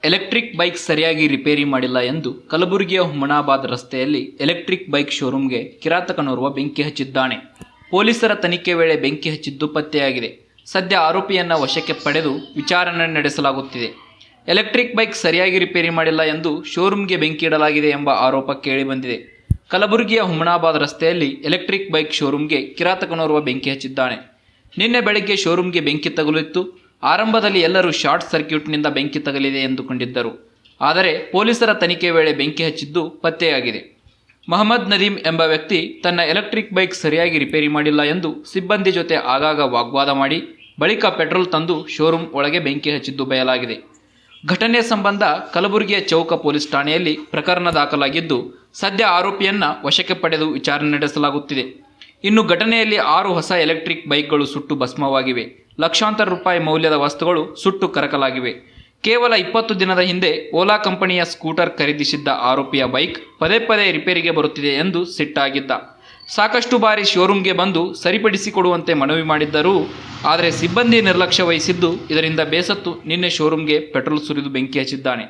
Electric bike ಸರಿಯಾಗಿ repair ಮಾಡಿಲ್ಲ ಎಂದು ಕಲಬುರಗಿಯ ಹುಮನಾಬಾದ್ ರಸ್ತೆಯಲ್ಲಿ ಎಲೆಕ್ಟ್ರಿಕ್ ಬೈಕ್ ಶೋರೂಮ್ಗೆ ಕಿರಾತಕನೋರ್ವ ಬೆಂಕಿ ಹಚ್ಚಿದ್ದಾನೆ. ಪೊಲೀಸರ ತನಿಖೆ ವೇಳೆ ಬೆಂಕಿ ಹಚ್ಚಿದ್ದು ಪತ್ತೆಯಾಗಿದೆ. ಸದ್ಯ ಆರೋಪಿಯನ್ನ ವಶಕ್ಕೆ ಪಡೆದು ವಿಚಾರಣೆ ನಡೆಸಲಾಗುತ್ತಿದೆ. ಎಲೆಕ್ಟ್ರಿಕ್ ಬೈಕ್ ಸರಿಯಾಗಿ ರಿಪೇರಿ ಮಾಡಿಲ್ಲ ಎಂದು ಶೋರೂಮ್ಗೆ ಬೆಂಕಿ ಇಡಲಾಗಿದೆ ಎಂಬ ಆರೋಪ ಕೇಳಿಬಂದಿದೆ. ಕಲಬುರಗಿಯ ಹುಮನಾಬಾದ್ ರಸ್ತೆಯಲ್ಲಿ ಎಲೆಕ್ಟ್ರಿಕ್ ಬೈಕ್ ಶೋರೂಮ್ಗೆ ಕಿರಾತಕನೋರ್ವ ಬೆಂಕಿ ಹಚ್ಚಿದ್ದಾನೆ. ನಿನ್ನೆ ಬೆಳಗ್ಗೆ ಶೋರೂಮ್ಗೆ ಬೆಂಕಿ ತಗುಲಿತ್ತು. ಆರಂಭದಲ್ಲಿ ಎಲ್ಲರೂ ಶಾರ್ಟ್ ಸರ್ಕ್ಯೂಟ್ನಿಂದ ಬೆಂಕಿ ತಗಲಿದೆ ಎಂದುಕೊಂಡಿದ್ದರು. ಆದರೆ ಪೊಲೀಸರ ತನಿಖೆ ವೇಳೆ ಬೆಂಕಿ ಹಚ್ಚಿದ್ದು ಪತ್ತೆಯಾಗಿದೆ. ಮೊಹಮ್ಮದ್ ನದೀಮ್ ಎಂಬ ವ್ಯಕ್ತಿ ತನ್ನ ಎಲೆಕ್ಟ್ರಿಕ್ ಬೈಕ್ ಸರಿಯಾಗಿ ರಿಪೇರಿ ಮಾಡಿಲ್ಲ ಎಂದು ಸಿಬ್ಬಂದಿ ಜೊತೆ ಆಗಾಗ ವಾಗ್ವಾದ ಮಾಡಿ ಬಳಿಕ ಪೆಟ್ರೋಲ್ ತಂದು ಶೋರೂಮ್ ಒಳಗೆ ಬೆಂಕಿ ಹಚ್ಚಿದ್ದು ಬಯಲಾಗಿದೆ. ಘಟನೆ ಸಂಬಂಧ ಕಲಬುರಗಿಯ ಚೌಕ ಪೊಲೀಸ್ ಠಾಣೆಯಲ್ಲಿ ಪ್ರಕರಣ ದಾಖಲಾಗಿದ್ದು ಸದ್ಯ ಆರೋಪಿಯನ್ನ ವಶಕ್ಕೆ ಪಡೆದು ವಿಚಾರಣೆ ನಡೆಸಲಾಗುತ್ತಿದೆ. ಇನ್ನು ಘಟನೆಯಲ್ಲಿ 6 ಹೊಸ ಎಲೆಕ್ಟ್ರಿಕ್ ಬೈಕ್ಗಳು ಸುಟ್ಟು ಭಸ್ಮವಾಗಿವೆ. ಲಕ್ಷಾಂತರ ರೂಪಾಯಿ ಮೌಲ್ಯದ ವಸ್ತುಗಳು ಸುಟ್ಟು ಕರಕಲಾಗಿವೆ. ಕೇವಲ 20 ದಿನದ ಹಿಂದೆ ಓಲಾ ಕಂಪನಿಯ ಸ್ಕೂಟರ್ ಖರೀದಿಸಿದ್ದ ಆರೋಪಿಯ ಬೈಕ್ ಪದೇ ಪದೇ ರಿಪೇರಿಗೆ ಬರುತ್ತಿದೆ ಎಂದು ಸಿಟ್ಟಾಗಿದ್ದ. ಸಾಕಷ್ಟು ಬಾರಿ ಶೋರೂಮ್ಗೆ ಬಂದು ಸರಿಪಡಿಸಿಕೊಡುವಂತೆ ಮನವಿ ಮಾಡಿದ್ದರೂ ಆದರೆ ಸಿಬ್ಬಂದಿ ನಿರ್ಲಕ್ಷ್ಯ ವಹಿಸಿದ್ದು ಇದರಿಂದ ಬೇಸತ್ತು ನಿನ್ನೆ ಶೋರೂಮ್ಗೆ ಪೆಟ್ರೋಲ್ ಸುರಿದು ಬೆಂಕಿ ಹಚ್ಚಿದ್ದಾನೆ.